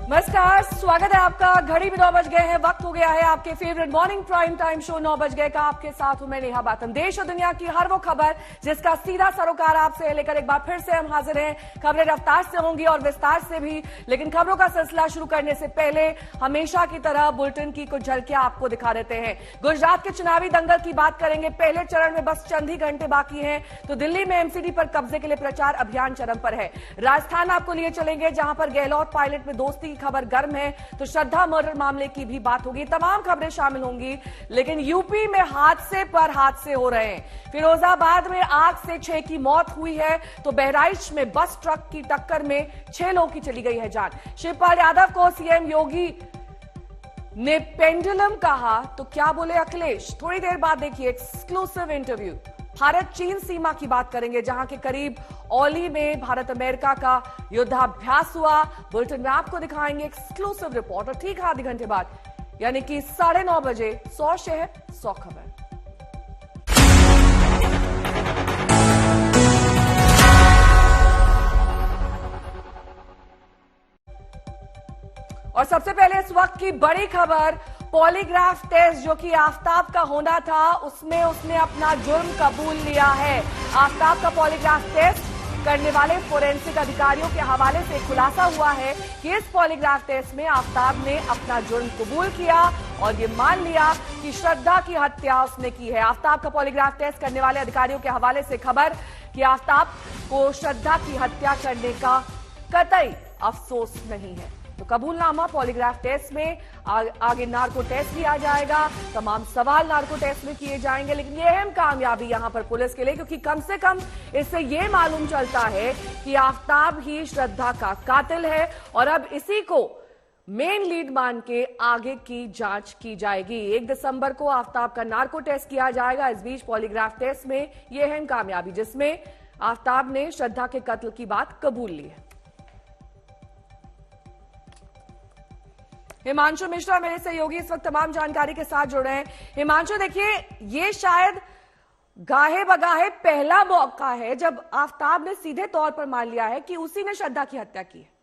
नमस्कार, स्वागत है आपका। घड़ी में 9 बज गए हैं, वक्त हो गया है आपके favourite morning prime time show 9 बज गए का। आपके साथ हूं मैं नेहा बातन। देश और दुनिया की हर वो खबर जिसका सीधा सरोकार आपसे लेकर एक बार फिर से हम हाजिर हैं। खबरें रफ्तार से होंगी और विस्तार से भी, लेकिन खबरों का सिलसिला शुरू करने से पहले हमेशा की तरह बुलेटिन की कुछ झलकियां आपको दिखा देते हैं। गुजरात के चुनावी दंगल की बात करेंगे। पहले चरण में बस चंद ही घंटे बाकी हैं, तो दिल्ली में एमसीडी पर कब्जे के लिए प्रचार अभियान चरम पर है। राजस्थान आपको लिए चलेंगे, जहां पर गहलोत पायलट में दोस्ती की खबर गर्म है, तो श्रद्धा मर्डर मामले की भी बात होगी। तमाम खबरें शामिल होंगी, लेकिन यूपी में हादसे पर हादसे हो रहे हैं। फिरोजाबाद में आग से 6 की मौत हुई है, तो बहराइच में बस ट्रक की टक्कर में 6 लोगों की चली गई है जान। शिवपाल यादव को सीएम योगी ने पेंडुलम कहा, तो क्या बोले अखिलेश? थोड़ी देर बाद देखिए एक्सक्लूसिव इंटरव्यू। भारत चीन सीमा की बात करेंगे, जहां के करीब औली में भारत अमेरिका का युद्धाभ्यास हुआ। बुलेटिन में आपको दिखाएंगे एक्सक्लूसिव रिपोर्ट। और ठीक आधे घंटे बाद यानी कि 9:30 बजे 100 शहर 100 खबर। और सबसे पहले इस वक्त की बड़ी खबर, पॉलीग्राफ टेस्ट जो कि आफ्ताब का होना था, उसमें उसने अपना जुर्म कबूल लिया है। आफ्ताब का पॉलीग्राफ टेस्ट करने वाले फोरेंसिक अधिकारियों के हवाले से खुलासा हुआ है कि इस पॉलीग्राफ टेस्ट में आफ्ताब ने अपना जुर्म कबूल किया और ये मान लिया कि श्रद्धा की हत्या उसने की है। आफ्ताब का पॉलीग्राफ टेस्ट करने वाले अधिकारियों के हवाले से खबर कि आफ्ताब को श्रद्धा की हत्या करने का कतई अफसोस नहीं है। तो कबूलनामा पॉलीग्राफ टेस्ट में आगे नार्को टेस्ट भी आ जाएगा। तमाम सवाल नार्को टेस्ट में किए जाएंगे, लेकिन यह अहम कामयाबी यहां पर पुलिस के लिए, क्योंकि कम से कम इससे यह मालूम चलता है कि आफ्ताब ही श्रद्धा का कातिल है और अब इसी को मेन लीड मान के आगे की जांच की जाएगी। 1 दिसंबर को आफ्ताब का नार्को टेस्ट किया जाएगा। इस बीच पॉलीग्राफ टेस्ट में यह अहम कामयाबी, जिसमें आफ्ताब ने श्रद्धा के कत्ल की बात कबूल ली है। हिमांशु मिश्रा मेरे सहयोगी इस वक्त तमाम जानकारी के साथ जुड़े हैं। हिमांशु, देखिए, ये शायद गाहे बगाहे पहला मौका है जब आफ्ताब ने सीधे तौर पर मान लिया है कि उसी ने श्रद्धा की हत्या की है।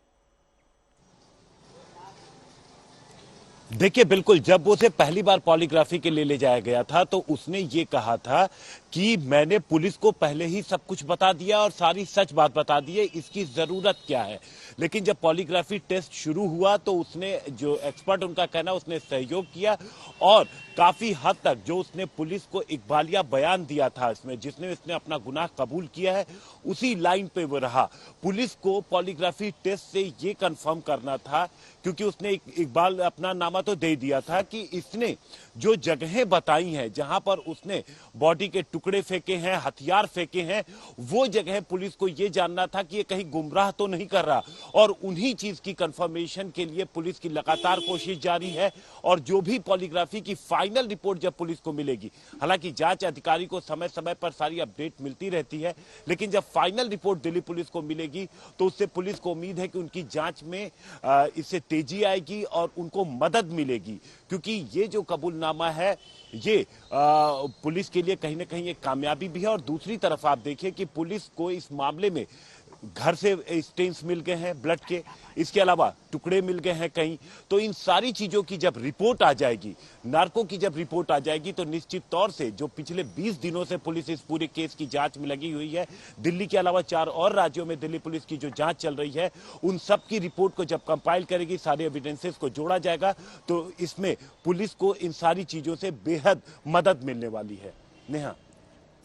देखिए, बिल्कुल, जब उसे पहली बार पॉलीग्राफी के लिए ले जाया गया था तो उसने ये कहा था कि मैंने पुलिस को पहले ही सब कुछ बता दिया और सारी सच बात बता दी है, इसकी जरूरत क्या है। लेकिन जब पॉलीग्राफी टेस्ट शुरू हुआ तो उसने, जो एक्सपर्ट उनका कहना, उसने सहयोग किया और काफी हद तक जो उसने पुलिस को इकबालिया बयान दिया था इसमें, जिसने इसने अपना गुनाह कबूल किया है, उसी लाइन पे वो रहा। पुलिस को पॉलीग्राफी टेस्ट से ये कंफर्म करना था, क्योंकि उसने इकबाल अपना नामा तो दे दिया था कि इसने जो जगहें बताई हैं जहां पर उसने बॉडी के टुकड़े फेंके हैं, हथियार फेंके हैं, वो जगह पुलिस को ये जानना था कि ये कहीं गुमराह तो नहीं कर रहा। और उन्हीं चीज की कंफर्मेशन के लिए पुलिस की लगातार कोशिश जारी है। और जो भी पॉलीग्राफी की फाइनल रिपोर्ट जब पुलिस को मिलेगी, हालांकि जांच अधिकारी को समय समय पर सारी अपडेट मिलती रहती है, लेकिन जब फाइनल रिपोर्ट दिल्ली पुलिस को मिलेगी तो उससे पुलिस को उम्मीद है कि उनकी जांच में इससे तेजी आएगी और उनको मदद मिलेगी। क्योंकि ये जो कबूलनामा है, ये पुलिस के लिए कहीं ना कहीं एक कामयाबी भी है। और दूसरी तरफ आप देखिए कि पुलिस को इस मामले में घर से स्टेन्स मिल गए हैं ब्लड के, इसके अलावा टुकड़े मिल गए हैं कहीं। तो इन सारी चीजों की जब रिपोर्ट आ जाएगी, नार्को की जब रिपोर्ट आ जाएगी, तो निश्चित तौर से जो पिछले 20 दिनों से पुलिस इस पूरे केस की जांच में लगी हुई है, दिल्ली के अलावा 4 और राज्यों में दिल्ली पुलिस की जो जांच चल रही है, उन सब की रिपोर्ट को जब कंपाइल करेगी, सारे एविडेंसेस को जोड़ा जाएगा, तो इसमें पुलिस को इन सारी चीजों से बेहद मदद मिलने वाली है। नेहा,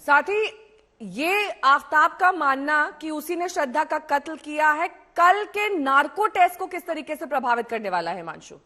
साथ ही ये आफ्ताब का मानना कि उसी ने श्रद्धा का कत्ल किया है, कल के नार्को टेस्ट को किस तरीके से प्रभावित करने वाला है हिमांशु?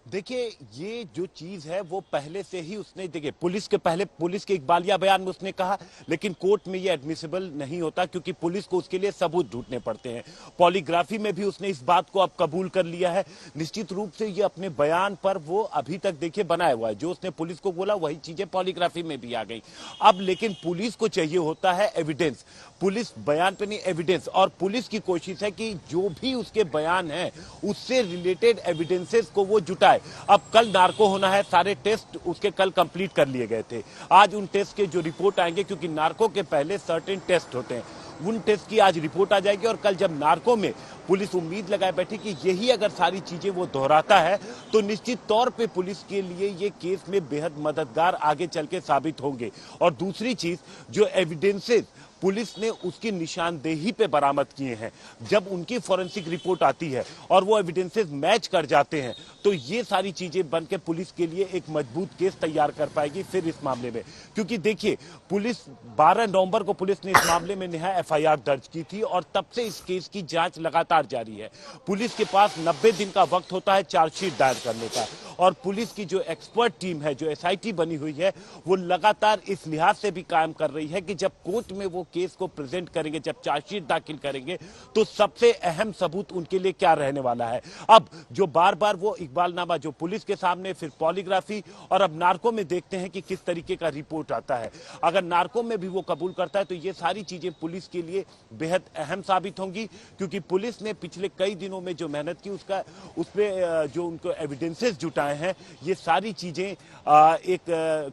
देखिए, ये जो चीज है वो पहले से ही उसने, देखिए, पुलिस के इकबालिया बयान में उसने कहा, लेकिन कोर्ट में ये एडमिसिबल नहीं होता, क्योंकि पुलिस को उसके लिए सबूत ढूंढने पड़ते हैं। पॉलीग्राफी में भी उसने इस बात को अब कबूल कर लिया है। निश्चित रूप से ये अपने बयान पर वो अभी तक, देखिए, बनाया हुआ है। जो उसने पुलिस को बोला वही चीजें पॉलीग्राफी में भी आ गई। अब लेकिन पुलिस को चाहिए होता है एविडेंस, पुलिस बयान पे नहीं, एविडेंस। और पुलिस की कोशिश है कि जो भी उसके बयान है उससे रिलेटेड एविडेंसेस को वो जुटाए। अब कल नार्को होना है, सारे टेस्ट उसके कल कंप्लीट कर लिए गए थे। आज उन टेस्ट के जो रिपोर्ट आएंगे, क्योंकि नार्को के पहले सर्टेन टेस्ट होते हैं, उन टेस्ट की आज रिपोर्ट आ जाएगी और कल जब नार्को में पुलिस उम्मीद लगाए बैठी कि यही अगर सारी चीजें वो दोहराता है तो निश्चित तौर पे पुलिस के लिए ये केस में बेहद मददगार आगे चल के साबित होंगे। और दूसरी चीज, जो एविडेंसेस पुलिस ने उसकी निशानदेही पे बरामद किए हैं, जब उनकी फॉरेंसिक रिपोर्ट आती है और वो एविडेंसेस मैच कर जाते हैं तो ये सारी चीजें बन के पुलिस के लिए एक मजबूत केस तैयार कर पाएगी फिर इस मामले में। क्योंकि देखिए, पुलिस 12 नवंबर को पुलिस ने इस मामले में नया एफआईआर दर्ज की थी और तब से इस केस की जांच लगातार जारी है। पुलिस के पास 90 दिन का वक्त होता है चार्जशीट दायर करने का, और पुलिस की जो एक्सपर्ट टीम है, जो एसआईटी बनी हुई है, वो लगातार इस लिहाज से भी काम कर रही है कि जब कोर्ट में वो केस को प्रेजेंट करेंगे, जब चार्जशीट दाखिल करेंगे, तो सबसे अहम सबूत उनके लिए क्या रहने वाला है। अब जो बार बार वो इकबालनामा जो पुलिस के सामने, फिर पॉलीग्राफी, और अब नार्को में देखते हैं कि किस तरीके का रिपोर्ट आता है। अगर नार्को में भी वो कबूल करता है तो ये सारी चीजें पुलिस के लिए बेहद अहम साबित होंगी, क्योंकि पुलिस ने पिछले कई दिनों में जो मेहनत की उसमें जो उनको एविडेंसेस जुटाए हैं, ये सारी चीजें एक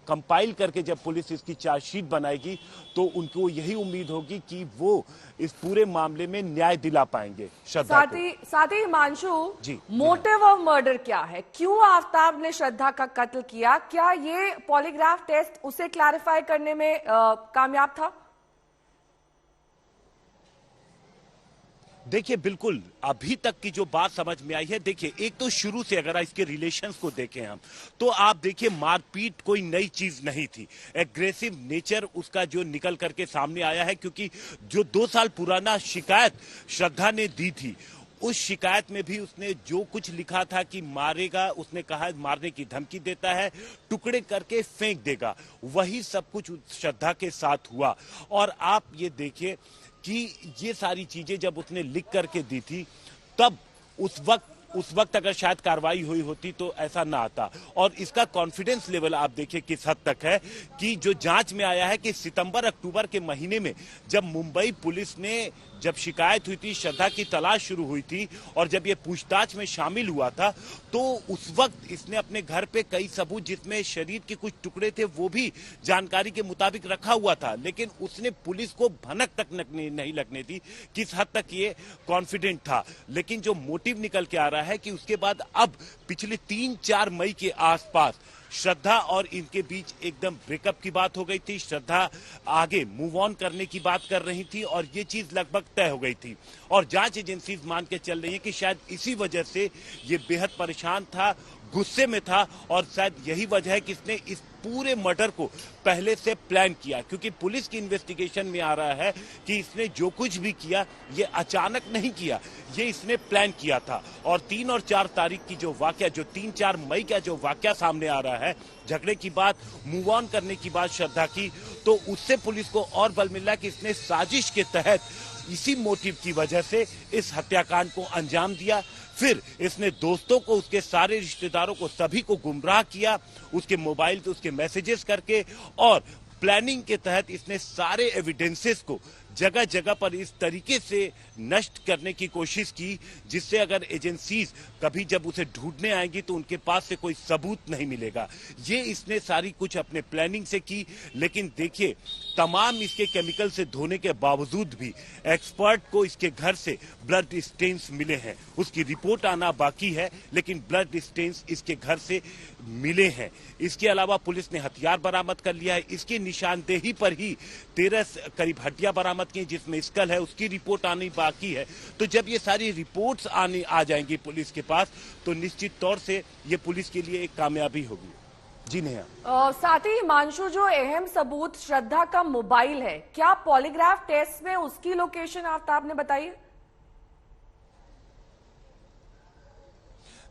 कंपाइल करके जब पुलिस इसकी चार्जशीट बनाएगी तो उनको यही उम्मीद होगी कि वो इस पूरे मामले में न्याय दिला पाएंगे श्रद्धा को। साथ ही हिमांशु, जी, मोटिव ऑफ मर्डर क्या है? क्यों आफ्ताब ने श्रद्धा का कत्ल किया? क्या ये पॉलीग्राफ टेस्ट उसे क्लैरिफाई करने में कामयाब था? देखिए, बिल्कुल अभी तक की जो बात समझ में आई है, देखिए एक तो शुरू से अगर इसके रिलेशंस को देखें हम, तो आप देखिए मारपीट कोई नई चीज नहीं थी। एग्रेसिव नेचर उसका जो निकल करके सामने आया है, क्योंकि जो 2 साल पुराना शिकायत श्रद्धा ने दी थी, उस शिकायत में भी उसने जो कुछ लिखा था कि मारेगा, उसने कहा मारने की धमकी देता है, टुकड़े करके फेंक देगा, वही सब कुछ श्रद्धा के साथ हुआ। और आप ये देखिए कि ये सारी चीजें जब उसने लिख करके दी थी, तब उस वक्त अगर शायद कार्रवाई हुई होती तो ऐसा ना आता। और इसका कॉन्फिडेंस लेवल आप देखिए किस हद तक है कि जो जांच में आया है कि सितंबर अक्टूबर के महीने में जब मुंबई पुलिस ने जब शिकायत हुई थी, श्रद्धा की तलाश शुरू हुई थी और जब ये पूछताछ में शामिल हुआ था, तो उस वक्त इसने अपने घर पे कई सबूत जिसमें शरीर के कुछ टुकड़े थे वो भी जानकारी के मुताबिक रखा हुआ था, लेकिन उसने पुलिस को भनक तक नहीं लगने दी किस हद तक ये कॉन्फिडेंट था। लेकिन जो मोटिव निकल के आ रहा है कि उसके बाद अब पिछले 3-4 मई के आसपास श्रद्धा और इनके बीच एकदम ब्रेकअप की बात हो गई थी। श्रद्धा आगे मूव ऑन करने की बात कर रही थी और ये चीज लगभग तय हो गई थी। और जांच एजेंसीज मान के चल रही है कि शायद इसी वजह से ये बेहद परेशान था, गुस्से में था, और शायद यही वजह है कि इसने इस पूरे मर्डर को पहले से प्लान किया। क्योंकि पुलिस की इन्वेस्टिगेशन में आ रहा है कि इसने जो कुछ भी किया ये अचानक नहीं किया, ये इसने प्लान किया था। और 3 और 4 तारीख की जो वाकया, जो 3-4 मई का जो वाकया सामने आ रहा है, झगड़े की बात, मूव ऑन करने की बात श्रद्धा की, तो उससे पुलिस को और बल मिल रहा है कि इसने साजिश के तहत इसी मोटिव की वजह से इस हत्याकांड को अंजाम दिया। फिर इसने दोस्तों को, उसके सारे रिश्तेदारों को, सभी को गुमराह किया, उसके मोबाइल पे उसके मैसेजेस करके, और प्लानिंग के तहत इसने सारे एविडेंसेस को जगह जगह पर इस तरीके से नष्ट करने की कोशिश की जिससे अगर एजेंसीज कभी जब उसे ढूंढने आएंगी तो उनके पास से कोई सबूत नहीं मिलेगा। ये इसने सारी कुछ अपने प्लानिंग से की। लेकिन देखिए, तमाम इसके केमिकल से धोने के बावजूद भी एक्सपर्ट को इसके घर से ब्लड स्टेन्स मिले हैं। उसकी रिपोर्ट आना बाकी है, लेकिन ब्लड स्टेन्स इसके घर से मिले हैं। इसके अलावा पुलिस ने हथियार बरामद कर लिया है। इसकी निशानदेही पर ही 13 करीब हड्डियां बरामद की, जिसमें स्कल है, उसकी रिपोर्ट आनी बाकी है। तो जब ये सारी रिपोर्ट्स आ जाएंगी पुलिस के पास, तो निश्चित तौर से ये पुलिस के लिए एक कामयाबी होगी। जी नेहा। साथ ही हिमांशु, जो अहम सबूत श्रद्धा का मोबाइल है, क्या पॉलीग्राफ टेस्ट में उसकी लोकेशन आफ्ताब ने बताई?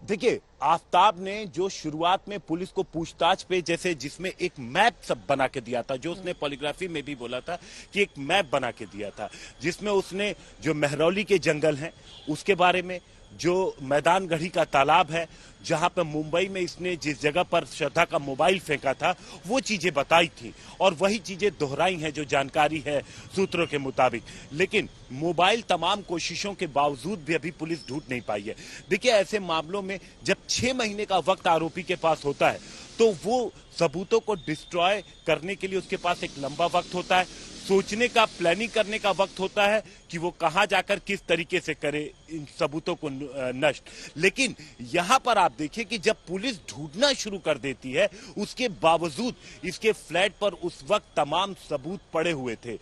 देखिए, आफ्ताब ने जो शुरुआत में पुलिस को पूछताछ पे जैसे जिसमें एक मैप सब बना के दिया था, जो उसने पॉलीग्राफी में भी बोला था कि एक मैप बना के दिया था, जिसमें उसने जो महरौली के जंगल हैं उसके बारे में, जो मैदान गढ़ी का तालाब है जहां पर मुंबई में इसने जिस जगह पर श्रद्धा का मोबाइल फेंका था, वो चीजें बताई थी और वही चीजें दोहराई हैं जो जानकारी है सूत्रों के मुताबिक। लेकिन मोबाइल तमाम कोशिशों के बावजूद भी अभी पुलिस ढूंढ नहीं पाई है। देखिए, ऐसे मामलों में जब 6 महीने का वक्त आरोपी के पास होता है तो वो सबूतों को डिस्ट्रॉय करने के लिए उसके पास एक लंबा वक्त होता है, सोचने का, प्लानिंग करने का वक्त होता है कि वो कहां जाकर किस तरीके से करे इन सबूतों को नष्ट। लेकिन यहां पर आप देखिए कि जब पुलिस ढूंढना शुरू कर देती है, उसके बावजूद इसके फ्लैट पर उस वक्त तमाम सबूत पड़े हुए थे,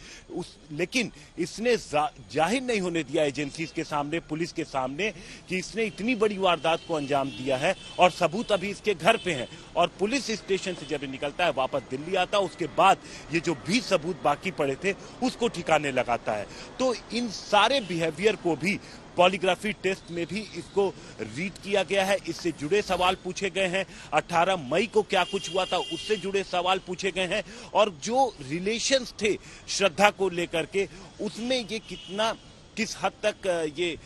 लेकिन इसने जाहिर नहीं होने दिया एजेंसीज के सामने, पुलिस के सामने, कि इसने इतनी बड़ी वारदात को अंजाम दिया है और सबूत अभी इसके घर पे हैं। और पुलिस स्टेशन से जब निकलता है, वापस दिल्ली आता है, उसके बाद ये जो भी सबूत बाकी पड़े थे उसको ठिकाने लगाता है। तो इन सारे बिहेवियर को भी पॉलीग्राफी टेस्ट में भी इसको रीड किया गया है, इससे जुड़े सवाल पूछे गए हैं। 18 मई को क्या कुछ हुआ था उससे जुड़े सवाल पूछे गए हैं, और जो रिलेशंस थे श्रद्धा को लेकर के, उसमें ये किस हद तक ये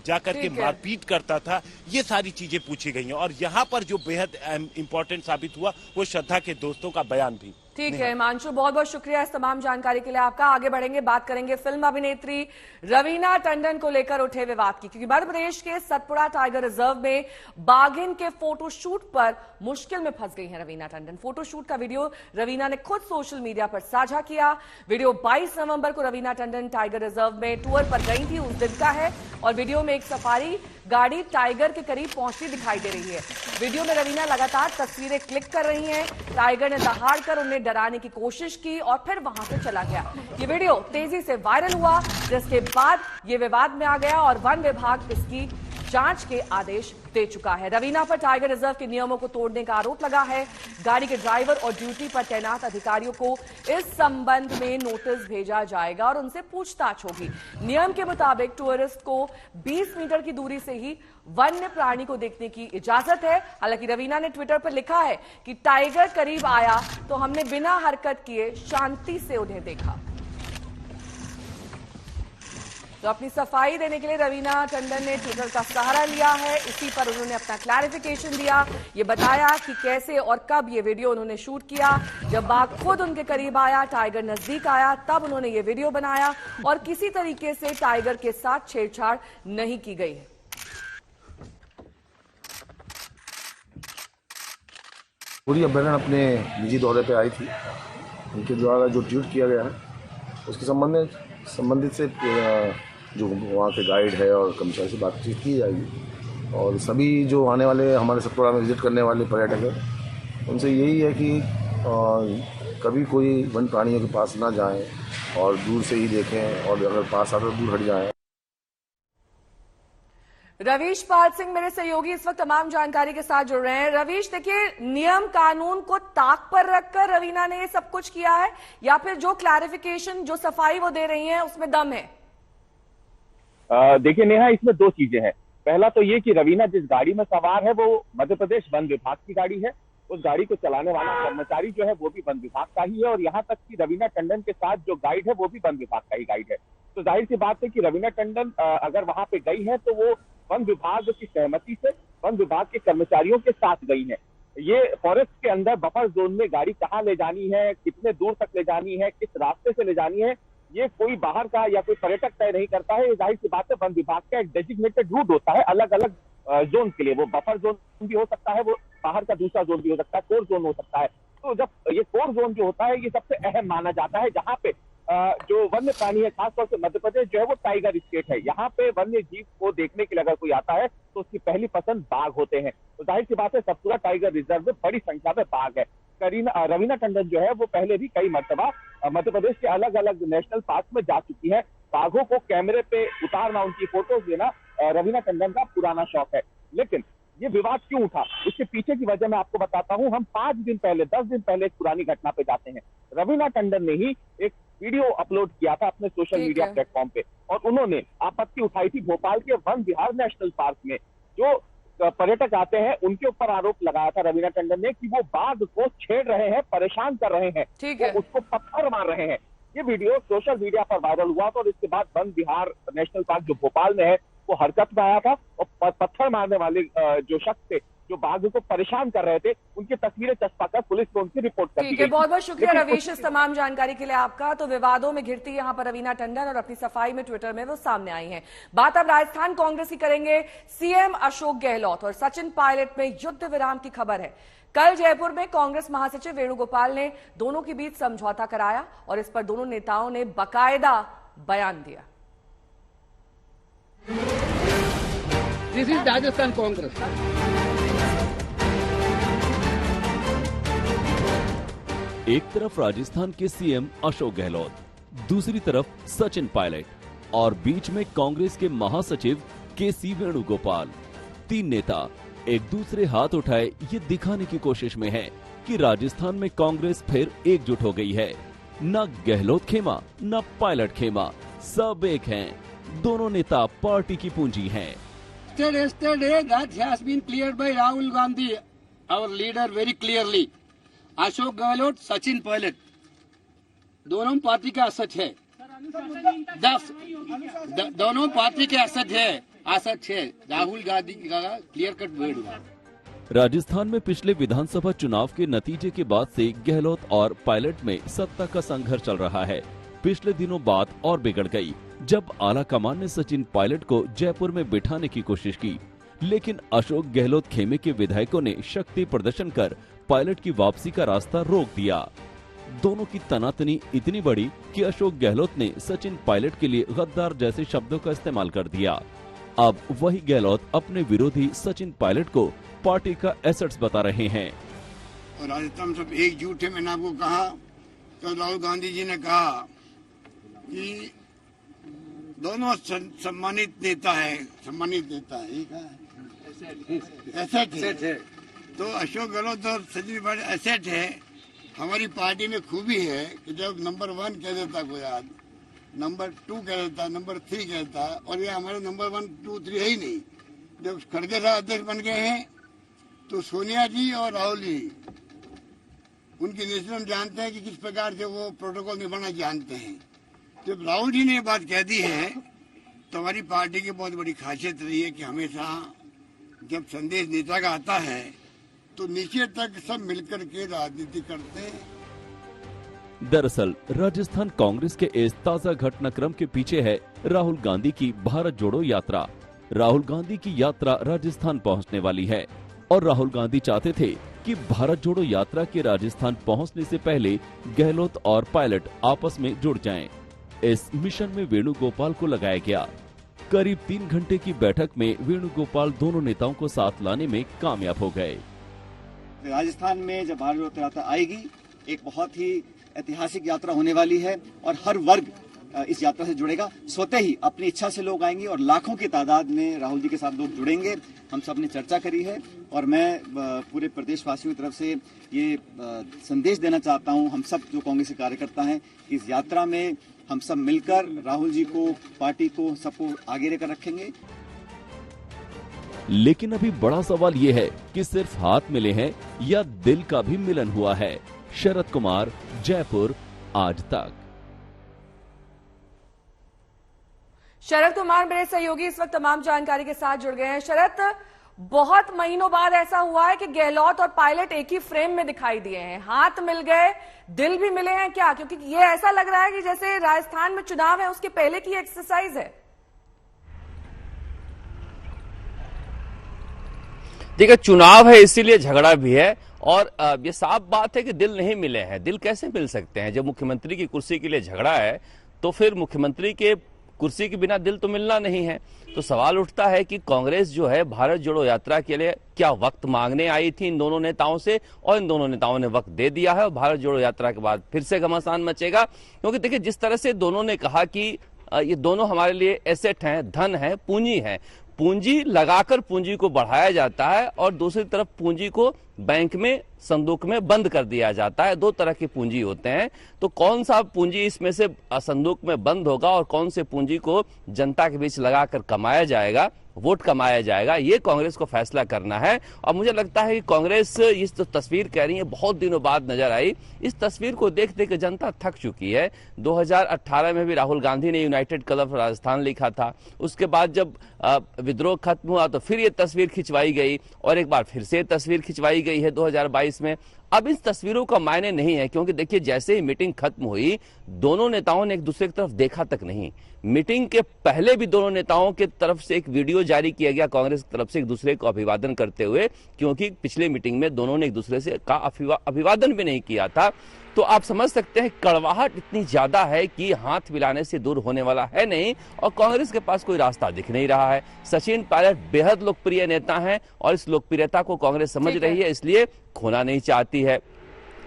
जाकर के मारपीट करता था, ये सारी चीजें पूछी गई हैं। और यहाँ पर जो बेहद इंपॉर्टेंट साबित हुआ वो श्रद्धा के दोस्तों का बयान भी। ठीक है हिमांशु, बहुत बहुत शुक्रिया इस तमाम जानकारी के लिए आपका। आगे बढ़ेंगे, बात करेंगे फिल्म अभिनेत्री रवीना टंडन को लेकर उठे विवाद की, क्योंकि मध्य प्रदेश के सतपुड़ा टाइगर रिजर्व में बाघिन के फोटोशूट पर मुश्किल में फंस गई हैं रवीना टंडन। फोटोशूट का वीडियो रवीना ने खुद सोशल मीडिया पर साझा किया। वीडियो 22 नवंबर को रवीना टंडन टाइगर रिजर्व में टूर पर गई थी, उस दिन का है, और वीडियो में एक सफारी गाड़ी टाइगर के करीब पहुंचती दिखाई दे रही है। वीडियो में रवीना लगातार तस्वीरें क्लिक कर रही हैं। टाइगर ने दहाड़कर उन्हें डराने की कोशिश की और फिर वहां से चला गया। ये वीडियो तेजी से वायरल हुआ, जिसके बाद ये विवाद में आ गया और वन विभाग इसकी जांच के आदेश दे चुका है। रवीना पर टाइगर रिजर्व के नियमों को तोड़ने का आरोप लगा है। गाड़ी के ड्राइवर और ड्यूटी पर तैनात अधिकारियों को इस संबंध में नोटिस भेजा जाएगा और उनसे पूछताछ होगी। नियम के मुताबिक टूरिस्ट को 20 मीटर की दूरी से ही वन्य प्राणी को देखने की इजाजत है। हालांकि रवीना ने ट्विटर पर लिखा है कि टाइगर करीब आया तो हमने बिना हरकत किए शांति से उन्हें देखा। तो अपनी सफाई देने के लिए रवीना टंडन ने ट्विटर का सहारा लिया है। इसी पर उन्होंने अपना क्लैरिफिकेशन दिया, ये बताया कि कैसे और कब ये वीडियो उन्होंने शूट किया। जब बाघ खुद उनके करीब आया, टाइगर नजदीक आया, तब उन्होंने ये वीडियो बनाया और किसी तरीके से टाइगर के साथ छेड़छाड़ नहीं की गई है। पूरी अभ्यारण अपने निजी दौरे पे आई थी। उनके द्वारा जो ट्वीट किया गया है उसके संबंधित से जो वहाँ के गाइड है और कर्मचारी से बातचीत की जाएगी। और सभी जो आने वाले हमारे सतपुड़ा में विजिट करने वाले पर्यटक हैं, उनसे यही है कि कभी कोई वन प्राणियों के पास ना जाएं और दूर से ही देखें, और अगर पास आकर दूर हट जाएं। रवीश पाल सिंह मेरे सहयोगी इस वक्त तमाम जानकारी के साथ जुड़ रहे हैं। रवीश, देखिए, नियम कानून को ताक पर रखकर रवीना ने ये सब कुछ किया है या फिर जो क्लैरिफिकेशन, जो सफाई वो दे रही हैं उसमें दम है? देखिए नेहा, इसमें दो चीजें हैं। पहला तो ये कि रवीना जिस गाड़ी में सवार है वो मध्य प्रदेश वन विभाग की गाड़ी है। उस गाड़ी को चलाने वाला कर्मचारी जो है वो भी वन विभाग का ही है, और यहाँ तक कि रवीना टंडन के साथ जो गाइड है वो भी वन विभाग का ही गाइड है। तो जाहिर सी बात है कि रवीना टंडन अगर वहां पे गई है तो वो वन विभाग की सहमति से वन विभाग के कर्मचारियों के साथ गई है। ये फॉरेस्ट के अंदर बफर जोन में गाड़ी कहाँ ले जानी है, कितने दूर तक ले जानी है, किस रास्ते से ले जानी है, ये कोई बाहर का या कोई पर्यटक तय नहीं करता है। ये जाहिर सी बात है वन विभाग का एक डेजिग्नेटेड रूट होता है अलग अलग जोन के लिए। वो बफर जोन भी हो सकता है, वो बाहर का दूसरा जोन भी हो सकता है, कोर जोन हो सकता है। तो जब ये कोर जोन जो होता है ये सबसे अहम माना जाता है, जहाँ पे जो वन्य प्राणी है, खासतौर से मध्य प्रदेश जो है वो टाइगर स्टेट है। यहाँ पे वन्य जीव को देखने के लिए अगर कोई आता है तो उसकी पहली पसंद बाघ होते हैं। तो जाहिर सी बात है सतपुड़ा टाइगर रिजर्व में बड़ी संख्या में बाघ है। रवीना टंडन जो है वो पहले भी कई मर्तबा मध्य प्रदेश के अलग अलग नेशनल पार्क में जा चुकी है। बाघों को कैमरे पे उतारना, उनकी फोटोज लेना रवीना टंडन का पुराना शौक है। लेकिन ये विवाद क्यों उठा, उसके पीछे की वजह मैं आपको बताता हूँ। हम 5 दिन पहले, 10 दिन पहले एक पुरानी घटना पे जाते हैं। रवीना टंडन ने ही एक वीडियो अपलोड किया था अपने सोशल मीडिया प्लेटफॉर्म पे, और उन्होंने आपत्ति उठाई थी भोपाल के वन विहार नेशनल पार्क में जो पर्यटक आते हैं उनके ऊपर आरोप लगाया था रवीना टंडन ने कि वो बाघ को छेड़ रहे हैं, परेशान कर रहे हैं, तो उसको पत्थर मार रहे हैं। ये वीडियो सोशल मीडिया पर वायरल हुआ था और इसके बाद वन विहार नेशनल पार्क जो भोपाल में है वो हरकत में आया था और पत्थर मारने वाले जो शख्स थे जो बाघ को परेशान कर रहे थे उनकी तस्वीरें चस्पाकर पुलिस को उनकी रिपोर्ट कर दी गई। बहुत बहुत शुक्रिया रवीश इस तमाम जानकारी के लिए आपका। तो विवादों में घिरती यहाँ पर रवीना टंडन और अपनी सफाई में ट्विटर में वो सामने आई हैं। बात अब राजस्थान कांग्रेस की करेंगे। सीएम अशोक गहलोत और सचिन पायलट में युद्ध विराम की खबर है। कल जयपुर में कांग्रेस महासचिव वेणुगोपाल ने दोनों के बीच समझौता कराया और इस पर दोनों नेताओं ने बाकायदा बयान दिया। This is Rajasthan Congress. एक तरफ राजस्थान के सीएम अशोक गहलोत, दूसरी तरफ सचिन पायलट और बीच में कांग्रेस के महासचिव केसी वेणुगोपाल। तीन नेता एक दूसरे हाथ उठाए ये दिखाने की कोशिश में हैं कि राजस्थान में कांग्रेस फिर एकजुट हो गई है। न गहलोत खेमा न पायलट खेमा, सब एक हैं। दोनों नेता पार्टी की पूंजी हैं। Yesterday that has been cleared by Rahul Gandhi, our leader, very clearly. Ashok Gehlot, Sachin Pilot दोनों पार्टी का असत है। दोनों पार्टी के असत है। राहुल गांधी का क्लियर कट वर्ड हुआ। राजस्थान में पिछले विधानसभा चुनाव के नतीजे के बाद से गहलोत और पायलट में सत्ता का संघर्ष चल रहा है। पिछले दिनों बात और बिगड़ गई जब आला कमान ने सचिन पायलट को जयपुर में बिठाने की कोशिश की, लेकिन अशोक गहलोत खेमे के विधायकों ने शक्ति प्रदर्शन कर पायलट की वापसी का रास्ता रोक दिया। दोनों की तनातनी इतनी बड़ी कि अशोक गहलोत ने सचिन पायलट के लिए गद्दार जैसे शब्दों का इस्तेमाल कर दिया। अब वही गहलोत अपने विरोधी सचिन पायलट को पार्टी का एसेट्स बता रहे हैं। और राजस्थान सब एकजुट है। मैंने आपको कहा, तो राहुल गांधी जी ने कहा कि दोनों सम्मानित नेता है, एसेट है। तो अशोक गहलोत और सचिन पायलट एसेट है। हमारी पार्टी में खूबी है कि जब नंबर 1 कह देता कोई आदमी, नंबर 2 कह देता, नंबर 3 कहता, और ये हमारे नंबर 1, 2, 3 है ही नहीं। जब खड़गे साहब अध्यक्ष बन गए हैं तो सोनिया जी और राहुल जी उनकी नेचर हम जानते हैं कि किस प्रकार से वो प्रोटोकॉल निभाना जानते हैं। जब राहुल जी ने ये बात कह दी है तो हमारी पार्टी की बहुत बड़ी खासियत रही है कि हमेशा जब संदेश नेता का आता है तो नीचे तक सब मिलकर के राजनीति करते हैं। दरअसल राजस्थान कांग्रेस के इस ताजा घटनाक्रम के पीछे है राहुल गांधी की भारत जोड़ो यात्रा। राहुल गांधी की यात्रा राजस्थान पहुंचने वाली है और राहुल गांधी चाहते थे कि भारत जोड़ो यात्रा के राजस्थान पहुंचने से पहले गहलोत और पायलट आपस में जुड़ जाएं। इस मिशन में वेणुगोपाल को लगाया गया। करीब 3 घंटे की बैठक में वेणुगोपाल दोनों नेताओं को साथ लाने में कामयाब हो गए। राजस्थान में जब भारत जोड़ो यात्रा आएगी, एक बहुत ही ऐतिहासिक यात्रा होने वाली है और हर वर्ग इस यात्रा से जुड़ेगा। स्वतः ही अपनी इच्छा से लोग आएंगे और लाखों की तादाद में राहुल जी के साथ लोग जुड़ेंगे। हम सब ने चर्चा करी है और मैं पूरे प्रदेशवासियों की तरफ से ये संदेश देना चाहता हूं, हम सब जो कांग्रेस के कार्यकर्ता हैं, कि इस यात्रा में हम सब मिलकर राहुल जी को, पार्टी को, सबको आगे लेकर रखेंगे। लेकिन अभी बड़ा सवाल ये है कि सिर्फ हाथ मिले हैं या दिल का भी मिलन हुआ है। शरद कुमार, जयपुर, आज तक। शरद कुमार मेरे सहयोगी इस वक्त तमाम जानकारी के साथ जुड़ गए हैं। शरद, बहुत महीनों बाद ऐसा हुआ है कि गहलोत और पायलट एक ही फ्रेम में दिखाई दिए हैं। हाथ मिल गए, दिल भी मिले हैं क्या? क्योंकि ये ऐसा लग रहा है कि जैसे राजस्थान में चुनाव है उसके पहले की एक्सरसाइज है। देखिए, चुनाव है इसीलिए झगड़ा भी है और ये साफ बात है कि दिल नहीं मिले हैं। दिल कैसे मिल सकते हैं? जब मुख्यमंत्री की कुर्सी के लिए झगड़ा है तो फिर मुख्यमंत्री के कुर्सी के बिना दिल तो मिलना नहीं है। तो सवाल उठता है कि कांग्रेस जो है भारत जोड़ो यात्रा के लिए क्या वक्त मांगने आई थी इन दोनों नेताओं से, और इन दोनों नेताओं ने वक्त दे दिया है और भारत जोड़ो यात्रा के बाद फिर से घमासान मचेगा। क्योंकि देखिए, जिस तरह से दोनों ने कहा कि ये दोनों हमारे लिए एसेट हैं, धन है, पूंजी है। पूंजी लगाकर पूंजी को बढ़ाया जाता है और दूसरी तरफ पूंजी को बैंक में, संदूक में बंद कर दिया जाता है। 2 तरह की पूंजी होते हैं। तो कौन सा पूंजी इसमें से संदूक में बंद होगा और कौन से पूंजी को जनता के बीच लगाकर कमाया जाएगा, वोट कमाया जाएगा, ये कांग्रेस को फैसला करना है। और मुझे लगता है कि कांग्रेस इस जो तस्वीर कह रही है बहुत दिनों बाद नजर आई, इस तस्वीर को देख देख के जनता थक चुकी है। 2018 में भी राहुल गांधी ने यूनाइटेड कलर ऑफ राजस्थान लिखा था। उसके बाद जब विद्रोह खत्म हुआ तो फिर ये तस्वीर खिंचवाई गई और एक बार फिर से तस्वीर खिंचवाई गई है 2022 में। अब इन तस्वीरों का मायने नहीं है, क्योंकि देखिए जैसे ही मीटिंग खत्म हुई दोनों नेताओं ने एक दूसरे की तरफ देखा तक नहीं। मीटिंग के पहले भी दोनों नेताओं की तरफ से एक वीडियो जारी किया गया कांग्रेस की तरफ से एक दूसरे को अभिवादन करते हुए, क्योंकि पिछले मीटिंग में दोनों ने एक दूसरे से का अभिवादन भी नहीं किया था। तो आप समझ सकते हैं कड़वाहट इतनी ज्यादा है कि हाथ मिलाने से दूर होने वाला है नहीं, और कांग्रेस के पास कोई रास्ता दिख नहीं रहा है। सचिन पायलट बेहद लोकप्रिय नेता हैं और इस लोकप्रियता को कांग्रेस समझ रही है, इसलिए खोना नहीं चाहती है।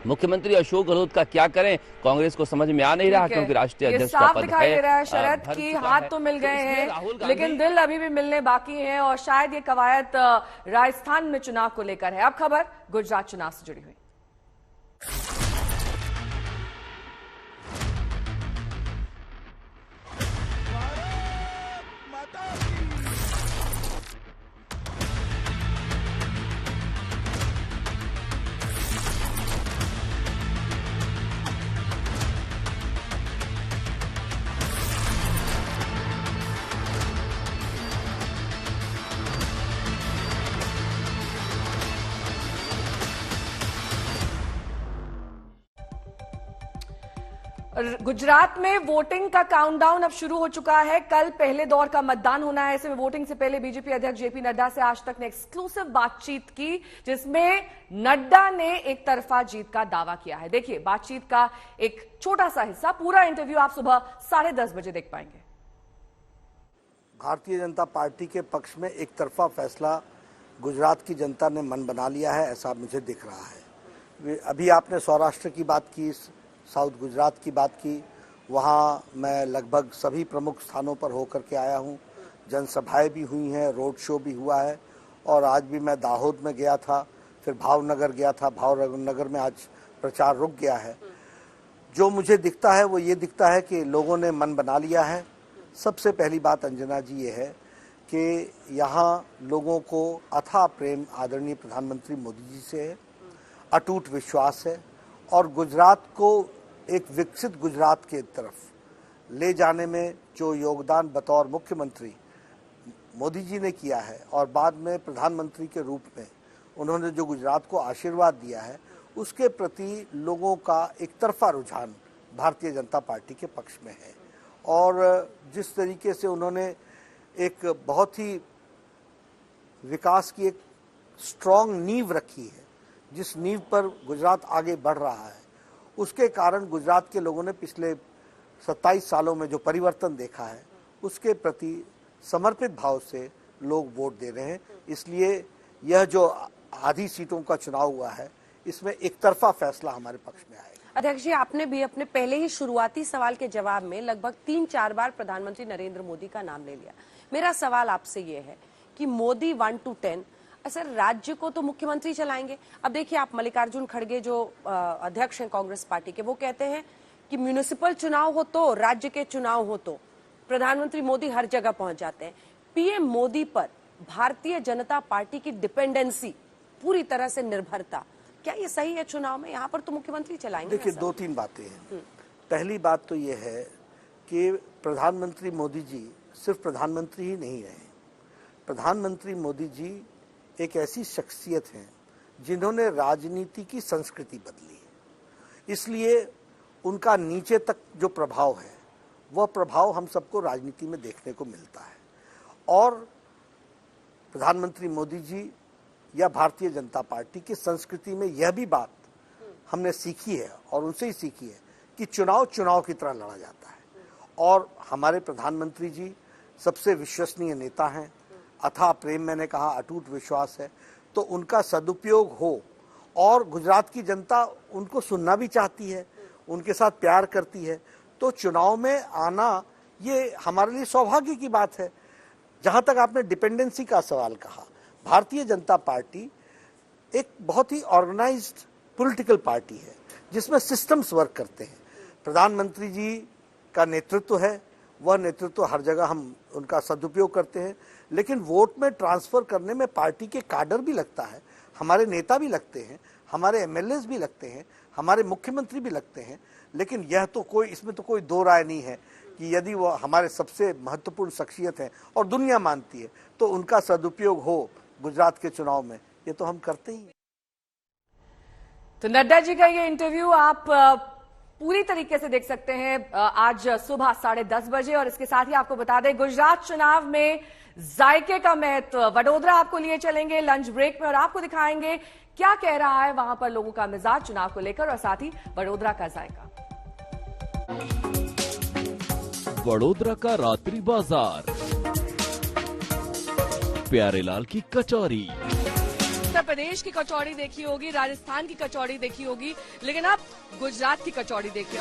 मुख्यमंत्री अशोक गहलोत का क्या करें कांग्रेस को समझ में आ नहीं रहा, क्योंकि राष्ट्रीय अध्यक्ष का पद दिखाई दे रहा है शरद की हाथ तो मिल गए हैं लेकिन दिल अभी भी मिलने बाकी हैं, और शायद ये कवायद राजस्थान में चुनाव को लेकर है। अब खबर गुजरात चुनाव से जुड़ी हुई। गुजरात में वोटिंग का काउंटडाउन अब शुरू हो चुका है। कल पहले दौर का मतदान होना है। ऐसे में वोटिंग से पहले बीजेपी अध्यक्ष जेपी नड्डा से आज तक ने एक्सक्लूसिव बातचीत की, जिसमें नड्डा ने एक तरफा जीत का दावा किया है। देखिए बातचीत का एक छोटा सा हिस्सा, पूरा इंटरव्यू आप सुबह 10:30 बजे देख पाएंगे। भारतीय जनता पार्टी के पक्ष में एक तरफा फैसला गुजरात की जनता ने मन बना लिया है, ऐसा मुझे दिख रहा है। अभी आपने सौराष्ट्र की बात की, साउथ गुजरात की बात की, वहाँ मैं लगभग सभी प्रमुख स्थानों पर होकर के आया हूँ। जनसभाएं भी हुई हैं, रोड शो भी हुआ है, और आज भी मैं दाहोद में गया था, फिर भावनगर गया था। भावनगर में आज प्रचार रुक गया है। जो मुझे दिखता है वो ये दिखता है कि लोगों ने मन बना लिया है। सबसे पहली बात अंजना जी ये है कि यहाँ लोगों को अथाह प्रेम आदरणीय प्रधानमंत्री मोदी जी से है, अटूट विश्वास है, और गुजरात को एक विकसित गुजरात के तरफ ले जाने में जो योगदान बतौर मुख्यमंत्री मोदी जी ने किया है, और बाद में प्रधानमंत्री के रूप में उन्होंने जो गुजरात को आशीर्वाद दिया है, उसके प्रति लोगों का एक तरफा रुझान भारतीय जनता पार्टी के पक्ष में है। और जिस तरीके से उन्होंने एक बहुत ही विकास की एक स्ट्रॉन्ग नींव रखी है, जिस नींव पर गुजरात आगे बढ़ रहा है, उसके कारण गुजरात के लोगों ने पिछले 27 सालों में जो परिवर्तन देखा है, उसके प्रति समर्पित भाव से लोग वोट दे रहे हैं। इसलिए यह जो आधी सीटों का चुनाव हुआ है, इसमें एक तरफा फैसला हमारे पक्ष में आएगा। अध्यक्ष जी, आपने भी अपने पहले ही शुरुआती सवाल के जवाब में लगभग 3-4 बार प्रधानमंत्री नरेंद्र मोदी का नाम ले लिया। मेरा सवाल आपसे ये है कि मोदी 1 to 10, सर राज्य को तो मुख्यमंत्री चलाएंगे। अब देखिए आप मल्लिकार्जुन खड़गे जो अध्यक्ष हैं कांग्रेस पार्टी के, वो कहते हैं कि म्युनिसिपल चुनाव हो तो, राज्य के चुनाव हो तो प्रधानमंत्री मोदी हर जगह पहुंच जाते हैं। पीएम मोदी पर भारतीय जनता पार्टी की डिपेंडेंसी, पूरी तरह से निर्भरता, क्या ये सही है चुनाव में? यहाँ पर तो मुख्यमंत्री चलाएंगे। देखिए 2-3 बातें हैं। पहली बात तो ये है कि प्रधानमंत्री मोदी जी सिर्फ प्रधानमंत्री ही नहीं रहे। प्रधानमंत्री मोदी जी एक ऐसी शख्सियत हैं जिन्होंने राजनीति की संस्कृति बदली, इसलिए उनका नीचे तक जो प्रभाव है वह प्रभाव हम सबको राजनीति में देखने को मिलता है। और प्रधानमंत्री मोदी जी या भारतीय जनता पार्टी की संस्कृति में यह भी बात हमने सीखी है, और उनसे ही सीखी है, कि चुनाव चुनाव की तरह लड़ा जाता है। और हमारे प्रधानमंत्री जी सबसे विश्वसनीय नेता हैं, अथाह प्रेम, मैंने कहा अटूट विश्वास है, तो उनका सदुपयोग हो। और गुजरात की जनता उनको सुनना भी चाहती है, उनके साथ प्यार करती है, तो चुनाव में आना ये हमारे लिए सौभाग्य की बात है। जहां तक आपने डिपेंडेंसी का सवाल कहा, भारतीय जनता पार्टी एक बहुत ही ऑर्गेनाइज्ड पॉलिटिकल पार्टी है, जिसमें सिस्टम्स वर्क करते हैं। प्रधानमंत्री जी का नेतृत्व है, वह नेतृत्व हर जगह हम उनका सदुपयोग करते हैं, लेकिन वोट में ट्रांसफर करने में पार्टी के काडर भी लगता है, हमारे नेता भी लगते हैं, हमारे एमएलएस भी लगते हैं, हमारे मुख्यमंत्री भी लगते हैं। लेकिन यह तो कोई, इसमें तो कोई दो राय नहीं है कि यदि वो हमारे सबसे महत्वपूर्ण शख्सियत हैं और दुनिया मानती है, तो उनका सदुपयोग हो गुजरात के चुनाव में, ये तो हम करते ही हैं। तो नड्डा जी का ये इंटरव्यू आप पूरी तरीके से देख सकते हैं आज सुबह 10:30 बजे। और इसके साथ ही आपको बता दें, गुजरात चुनाव में जायके का महत्व, वडोदरा आपको लिए चलेंगे लंच ब्रेक में और आपको दिखाएंगे क्या कह रहा है वहां पर लोगों का मिजाज चुनाव को लेकर और साथ ही वडोदरा का जायका। वडोदरा का रात्रि बाजार, प्यारेलाल की कचौरी, उत्तर प्रदेश की कचौड़ी देखी होगी, राजस्थान की कचौड़ी देखी होगी, लेकिन अब गुजरात की कचौड़ी देखिए।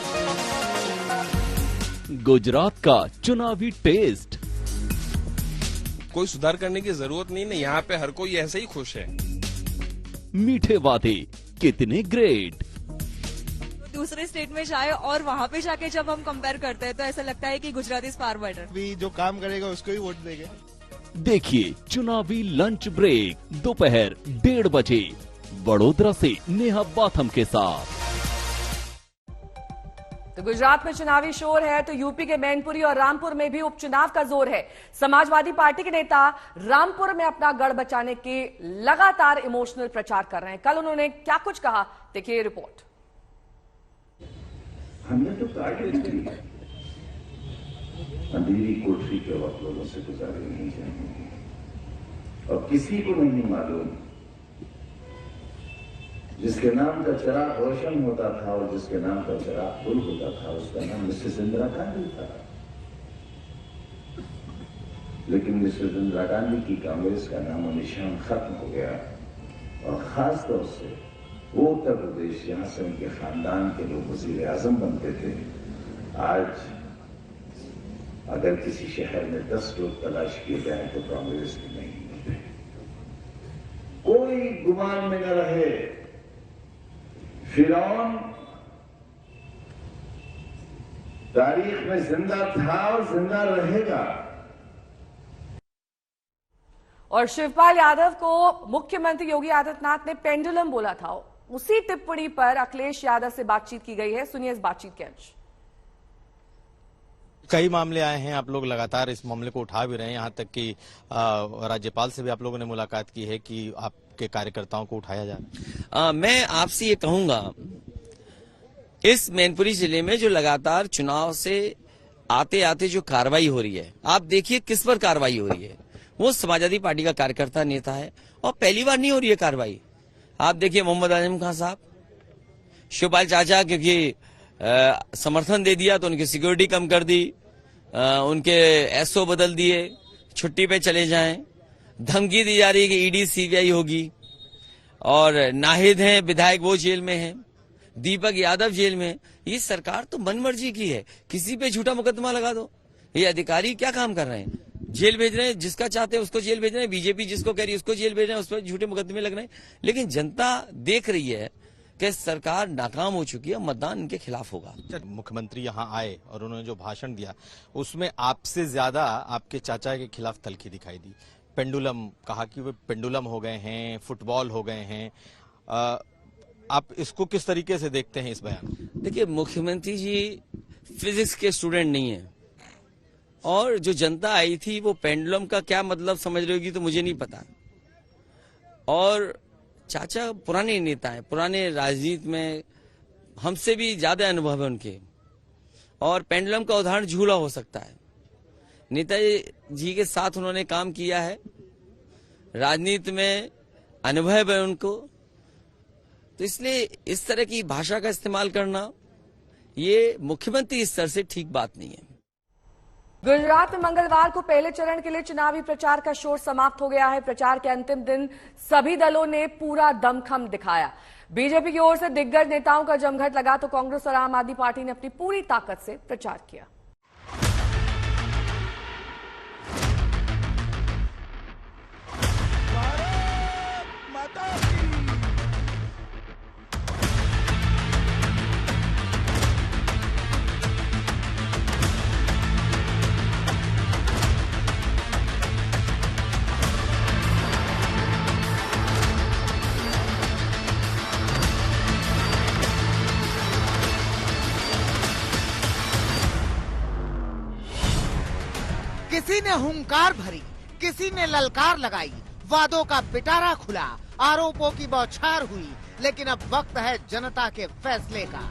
गुजरात का चुनावी टेस्ट। कोई सुधार करने की जरूरत नहीं है, यहाँ पे हर कोई ऐसे ही खुश है। मीठे वादे कितने ग्रेट। दूसरे स्टेट में जाए और वहाँ पे जाके जब हम कंपेयर करते हैं तो ऐसा लगता है कि गुजरात इज फार बेटर। भी जो काम करेगा उसको ही वोट देंगे। देखिए चुनावी लंच ब्रेक दोपहर 1:30 बजे वडोदरा से नेहा बाथम के साथ। तो गुजरात में चुनावी शोर है तो यूपी के मैनपुरी और रामपुर में भी उपचुनाव का जोर है। समाजवादी पार्टी के नेता रामपुर में अपना गढ़ बचाने के लगातार इमोशनल प्रचार कर रहे हैं। कल उन्होंने क्या कुछ कहा, देखिए रिपोर्ट। हमने तो पार्टी की है, अंधेरी कोठरी के वक्त लोगों से गुजारे नहीं जाएंगे और किसी को नहीं मालूम जिसके नाम का चिराग रोशन होता था और जिसके नाम का चिराग गुल होता था उसका नाम मिसेस इंदिरा गांधी था। लेकिन मिसेस इंदिरा गांधी की कांग्रेस का नाम निशान खत्म हो गया और खास तौर से वो उत्तर प्रदेश जहां से उनके खानदान के लोग वजीर आजम बनते थे, आज अगर किसी शहर में 10 लोग तलाश किए जाए तो कांग्रेस के नहीं मिलते। कोई गुमान में न रहे, फिरौन तारीख में जिंदा था और जिंदा रहेगा। और शिवपाल यादव को मुख्यमंत्री योगी आदित्यनाथ ने पेंडुलम बोला था। उसी टिप्पणी पर अखिलेश यादव से बातचीत की गई है, सुनिए इस बातचीत के अंश। कई मामले आए हैं, आप लोग लगातार इस मामले को उठा भी रहे हैं, यहाँ तक कि राज्यपाल से भी आप लोगों ने मुलाकात की है कि आपके कार्यकर्ताओं को उठाया जाए। मैं आपसे ये कहूंगा, इस मैनपुरी जिले में जो लगातार चुनाव से आते आते जो कार्रवाई हो रही है, आप देखिए किस पर कार्रवाई हो रही है। वो समाजवादी पार्टी का कार्यकर्ता नेता है और पहली बार नहीं हो रही है कार्रवाई। आप देखिए मोहम्मद आजम खान साहब, शिवपाल चाचा क्योंकि समर्थन दे दिया तो उनकी सिक्योरिटी कम कर दी, उनके एसओ बदल दिए, छुट्टी पे चले जाएं। धमकी दी जा रही है कि ईडी सीबीआई होगी। और नाहिद हैं विधायक, वो जेल में हैं, दीपक यादव जेल में। ये सरकार तो मनमर्जी की है, किसी पे झूठा मुकदमा लगा दो। ये अधिकारी क्या काम कर रहे हैं, जेल भेज रहे हैं, जिसका चाहते हैं उसको जेल भेज रहे हैं। बीजेपी जिसको कह रही है उसको जेल भेज रहे हैं, उस पर झूठे मुकदमे लग रहे हैं। लेकिन जनता देख रही है कि सरकार नाकाम हो चुकी है, मतदान इनके खिलाफ होगा। मुख्यमंत्री यहाँ आए और उन्होंने जो भाषण दिया उसमें आपसे ज्यादा आपके चाचा के खिलाफ तलखी दिखाई दी। पेंडुलम कहा कि वे पेंडुलम हो गए हैं, फुटबॉल हो गए हैं। आप इसको किस तरीके से देखते हैं इस बयान? देखिए, मुख्यमंत्री जी फिजिक्स के स्टूडेंट नहीं है और जो जनता आई थी वो पेंडुलम का क्या मतलब समझ रही होगी तो मुझे नहीं पता। और चाचा पुराने नेता हैं, पुराने राजनीति में हमसे भी ज्यादा अनुभव है उनके। और पेंडुलम का उदाहरण झूला हो सकता है। नेताजी जी के साथ उन्होंने काम किया है, राजनीति में अनुभव है उनको, तो इसलिए इस तरह की भाषा का इस्तेमाल करना ये मुख्यमंत्री स्तर से ठीक बात नहीं है। गुजरात में मंगलवार को पहले चरण के लिए चुनावी प्रचार का शोर समाप्त हो गया है। प्रचार के अंतिम दिन सभी दलों ने पूरा दमखम दिखाया। बीजेपी की ओर से दिग्गज नेताओं का जमघट लगा तो कांग्रेस और आम आदमी पार्टी ने अपनी पूरी ताकत से प्रचार किया। किसी ने हुंकार भरी, किसी ने ललकार लगाई, वादों का पिटारा खुला, आरोपों की बौछार हुई, लेकिन अब वक्त है जनता के फैसले का।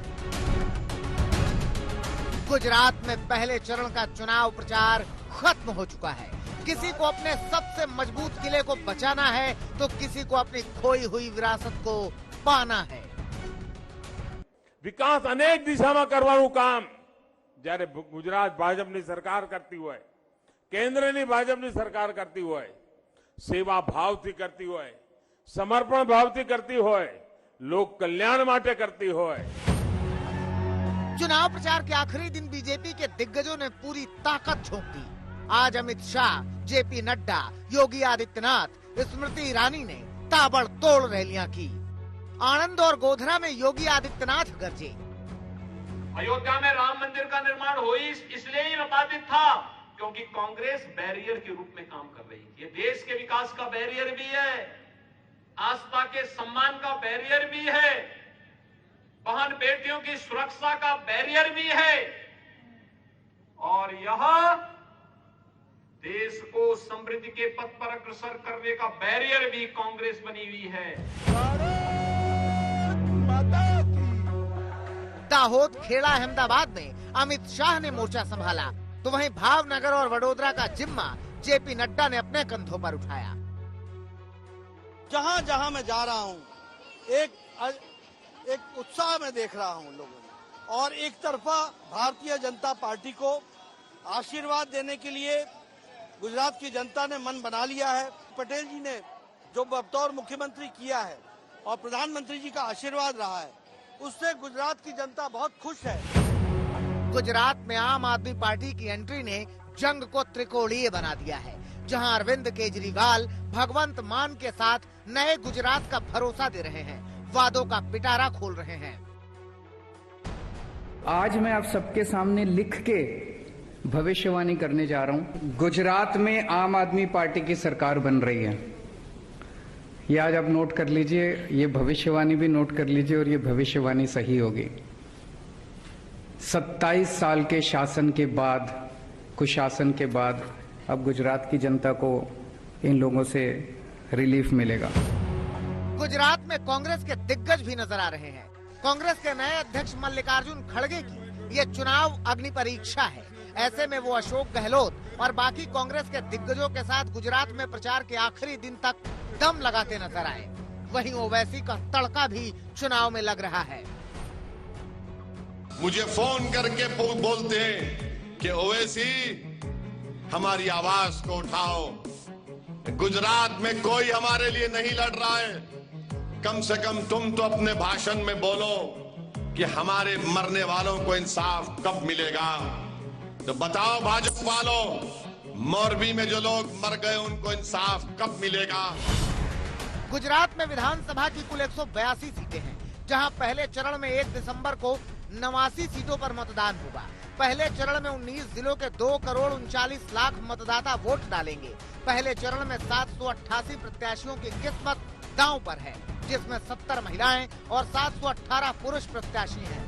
गुजरात में पहले चरण का चुनाव प्रचार खत्म हो चुका है। किसी को अपने सबसे मजबूत किले को बचाना है तो किसी को अपनी खोई हुई विरासत को पाना है। विकास अनेक दिशाમાં કરવાનું કામ જ્યારે ગુજરાત ભાજપની સરકાર કરતી હોય, કેન્દ્રની ભાજપની સરકાર કરતી હોય, સેવા ભાવથી કરતી હોય, સમર્પણ ભાવથી કરતી હોય, લોક કલ્યાણ માટે કરતી હોય। चुनाव प्रचार के आखिरी दिन बीजेपी के दिग्गजों ने पूरी ताकत झोंक दी। आज अमित शाह, जेपी नड्डा, योगी आदित्यनाथ, स्मृति ईरानी ने ताबड़तोड़ रैलियां की। आनंद और गोधरा में योगी आदित्यनाथ गरजे। अयोध्या में राम मंदिर का निर्माण हो इसलिए ही बाधित था क्योंकि कांग्रेस बैरियर के रूप में काम कर रही थी। ये देश के विकास का बैरियर भी है, आस्था के सम्मान का बैरियर भी है, बहन बेटियों की सुरक्षा का बैरियर भी है और यह देश को समृद्धि के पथ पर अग्रसर करने का बैरियर भी कांग्रेस बनी हुई है। दाहोद, खेड़ा, अहमदाबाद में अमित शाह ने मोर्चा संभाला तो वहीं भावनगर और वडोदरा का जिम्मा जेपी नड्डा ने अपने कंधों पर उठाया। जहाँ जहाँ मैं जा रहा हूँ एक उत्साह में देख रहा हूँ लोगों में, और एक तरफा भारतीय जनता पार्टी को आशीर्वाद देने के लिए गुजरात की जनता ने मन बना लिया है। पटेल जी ने जो बतौर मुख्यमंत्री किया है और प्रधानमंत्री जी का आशीर्वाद रहा है, उससे गुजरात की जनता बहुत खुश है। गुजरात में आम आदमी पार्टी की एंट्री ने जंग को त्रिकोणीय बना दिया है, जहां अरविंद केजरीवाल भगवंत मान के साथ नए गुजरात का भरोसा दे रहे हैं, वादों का पिटारा खोल रहे हैं। आज मैं आप सबके सामने लिख के भविष्यवाणी करने जा रहा हूं। गुजरात में आम आदमी पार्टी की सरकार बन रही है। ये आज आप नोट कर लीजिए, ये भविष्यवाणी भी नोट कर लीजिए और ये भविष्यवाणी सही होगी। 27 साल के शासन के बाद, कुशासन के बाद अब गुजरात की जनता को इन लोगों से रिलीफ मिलेगा। गुजरात में कांग्रेस के दिग्गज भी नजर आ रहे हैं। कांग्रेस के नए अध्यक्ष मल्लिकार्जुन खड़गे की ये चुनाव अग्नि परीक्षा है। ऐसे में वो अशोक गहलोत और बाकी कांग्रेस के दिग्गजों के साथ गुजरात में प्रचार के आखिरी दिन तक दम लगाते नजर आए। वहीं ओवैसी का तड़का भी चुनाव में लग रहा है। मुझे फोन करके बोलते हैं कि ओवैसी हमारी आवाज को उठाओ, गुजरात में कोई हमारे लिए नहीं लड़ रहा है, कम से कम तुम तो अपने भाषण में बोलो कि हमारे मरने वालों को इंसाफ कब मिलेगा। तो बताओ भाजपा वालों, मोरबी में जो लोग मर गए उनको इंसाफ कब मिलेगा। गुजरात में विधानसभा की कुल 182 सीटें हैं, जहां पहले चरण में 1 दिसंबर को 89 सीटों पर मतदान होगा। पहले चरण में 19 जिलों के 2,39,00,000 मतदाता वोट डालेंगे। पहले चरण में 788 प्रत्याशियों की किस्मत दांव पर है, जिसमें 70 महिलाएं और 718 पुरुष प्रत्याशी हैं।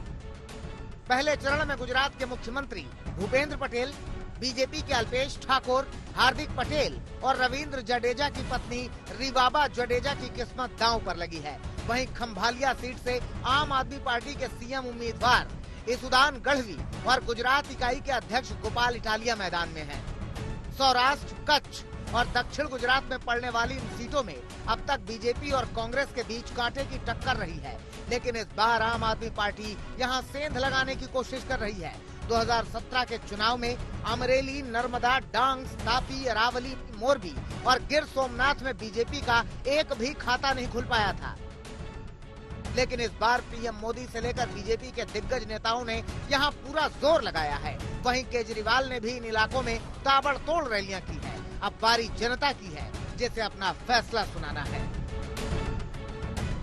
पहले चरण में गुजरात के मुख्यमंत्री भूपेंद्र पटेल, बीजेपी के अल्पेश ठाकोर, हार्दिक पटेल और रविंद्र जडेजा की पत्नी रिवाबा जडेजा की किस्मत दांव पर लगी है। वहीं खंभालिया सीट से आम आदमी पार्टी के सीएम उम्मीदवार इसुदान गढ़वी और गुजरात इकाई के अध्यक्ष गोपाल इटालिया मैदान में हैं। सौराष्ट्र, कच्छ और दक्षिण गुजरात में पड़ने वाली इन सीटों में अब तक बीजेपी और कांग्रेस के बीच कांटे की टक्कर रही है, लेकिन इस बार आम आदमी पार्टी यहां सेंध लगाने की कोशिश कर रही है। 2017 के चुनाव में अमरेली, नर्मदा, डांग, तापी, अरावली, मोरबी और गिर सोमनाथ में बीजेपी का एक भी खाता नहीं खुल पाया था, लेकिन इस बार पीएम मोदी से लेकर बीजेपी के दिग्गज नेताओं ने यहां पूरा जोर लगाया है। वहीं केजरीवाल ने भी इन इलाकों में ताबड़तोड़ रैलियां की है। अब बारी जनता की है, जिसे अपना फैसला सुनाना है।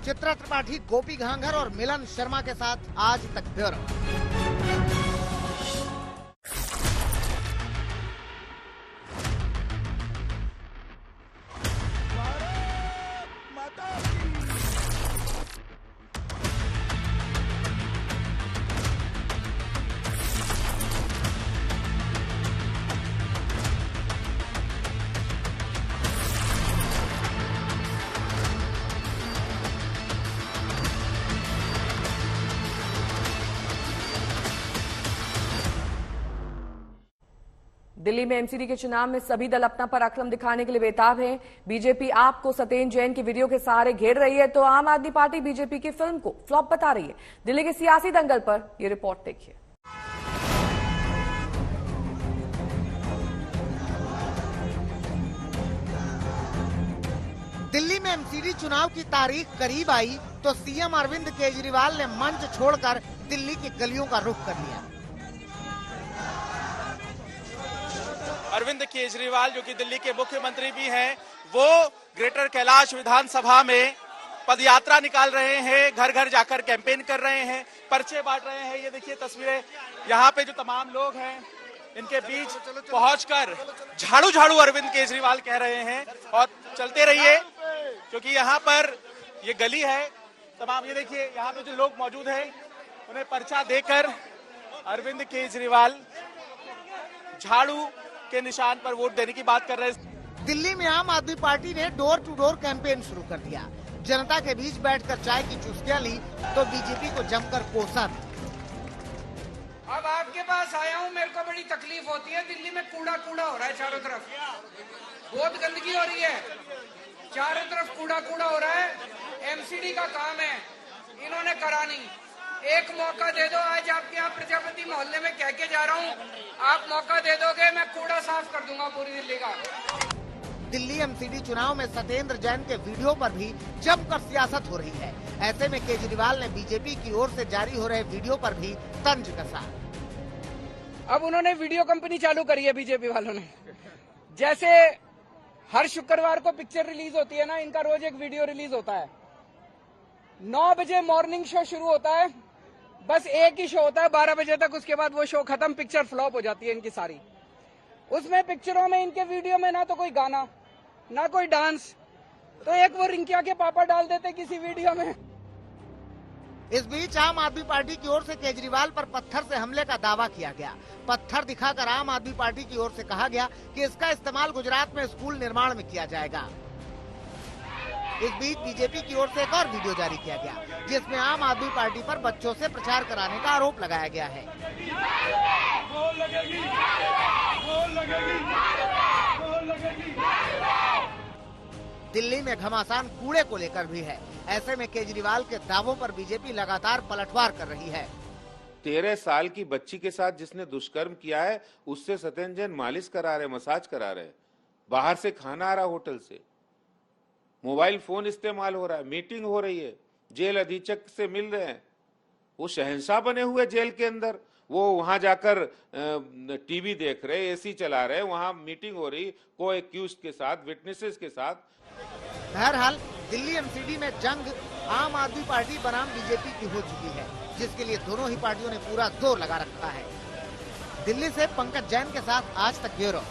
चित्रा त्रिपाठी, गोपी घांघर और मिलन शर्मा के साथ आज तक ब्यूरो। दिल्ली में एमसीडी के चुनाव में सभी दल अपना पराक्रम दिखाने के लिए बेताब हैं। बीजेपी आपको सत्येंद्र जैन की वीडियो के सहारे घेर रही है, तो आम आदमी पार्टी बीजेपी की फिल्म को फ्लॉप बता रही है। दिल्ली के सियासी दंगल पर यह रिपोर्ट देखिए। दिल्ली में एमसीडी चुनाव की तारीख करीब आई तो सीएम अरविंद केजरीवाल ने मंच छोड़कर दिल्ली की गलियों का रुख कर लिया। अरविंद केजरीवाल जो कि दिल्ली के मुख्यमंत्री भी हैं, वो ग्रेटर कैलाश विधानसभा में पदयात्रा निकाल रहे हैं, घर घर जाकर कैंपेन कर रहे हैं, पर्चे बांट रहे हैं। ये देखिए तस्वीरें, यहाँ पे जो तमाम लोग हैं इनके बीच पहुंचकर झाड़ू झाड़ू अरविंद केजरीवाल कह रहे हैं। और चलते रहिए क्योंकि यहाँ पर ये गली है तमाम, ये देखिए यहाँ पे जो लोग मौजूद हैं उन्हें पर्चा देकर अरविंद केजरीवाल झाड़ू के निशान पर वोट देने की बात कर रहे हैं। दिल्ली में आम आदमी पार्टी ने डोर टू डोर कैंपेन शुरू कर दिया। जनता के बीच बैठकर चाय की चुस्कियां ली तो बीजेपी को जमकर कोसा। अब आपके पास आया हूँ, मेरे को बड़ी तकलीफ होती है। दिल्ली में कूड़ा कूड़ा हो रहा है चारों तरफ, बहुत गंदगी हो रही है, चारों तरफ कूड़ा कूड़ा हो रहा है। एमसीडी का काम है, इन्होंने करा नहीं। एक मौका दे दो, आज आपके यहाँ प्रजापति मोहल्ले में कह के जा रहा हूँ, आप मौका दे दोगे मैं कूड़ा साफ कर दूंगा पूरी दिल्ली का। दिल्ली एमसीडी चुनाव में सत्येंद्र जैन के वीडियो पर भी जमकर सियासत हो रही है। ऐसे में केजरीवाल ने बीजेपी की ओर से जारी हो रहे वीडियो पर भी तंज कसा। अब उन्होंने वीडियो कंपनी चालू करी है बीजेपी वालों ने। जैसे हर शुक्रवार को पिक्चर रिलीज होती है ना, इनका रोज एक वीडियो रिलीज होता है। 9 बजे मॉर्निंग शो शुरू होता है, बस एक ही शो होता है 12 बजे तक, उसके बाद वो शो खत्म, पिक्चर फ्लॉप हो जाती है इनकी सारी। उसमें पिक्चरों में इनके वीडियो में ना तो कोई गाना ना कोई डांस, तो एक वो रिंकिया के पापा डाल देते किसी वीडियो में। इस बीच आम आदमी पार्टी की ओर से केजरीवाल पर पत्थर से हमले का दावा किया गया। पत्थर दिखाकर आम आदमी पार्टी की ओर से कहा गया कि इसका इस्तेमाल गुजरात में स्कूल निर्माण में किया जाएगा। इस बीच बीजेपी की ओर से एक और वीडियो जारी किया गया जिसमें आम आदमी पार्टी पर बच्चों से प्रचार कराने का आरोप लगाया गया है। दिल्ली में घमासान कूड़े को लेकर भी है। ऐसे में केजरीवाल के दावों पर बीजेपी लगातार पलटवार कर रही है। 13 साल की बच्ची के साथ जिसने दुष्कर्म किया है उससे सत्येंद्र जैन मालिश करा रहे, मसाज करा रहे, बाहर से खाना आ रहा होटल से, मोबाइल फोन इस्तेमाल हो रहा है, मीटिंग हो रही है, जेल अधीक्षक से मिल रहे हैं। वो शहंशाह बने हुए जेल के अंदर, वो वहां जाकर टीवी देख रहे, एसी चला रहे, वहां मीटिंग हो रही को एक्यूज्ड के साथ, विटनेसेस के साथ। बहरहाल दिल्ली एमसीडी में जंग आम आदमी पार्टी बनाम बीजेपी की हो चुकी है, जिसके लिए दोनों ही पार्टियों ने पूरा जोर लगा रखा है। दिल्ली से पंकज जैन के साथ आज तक ब्यूरो।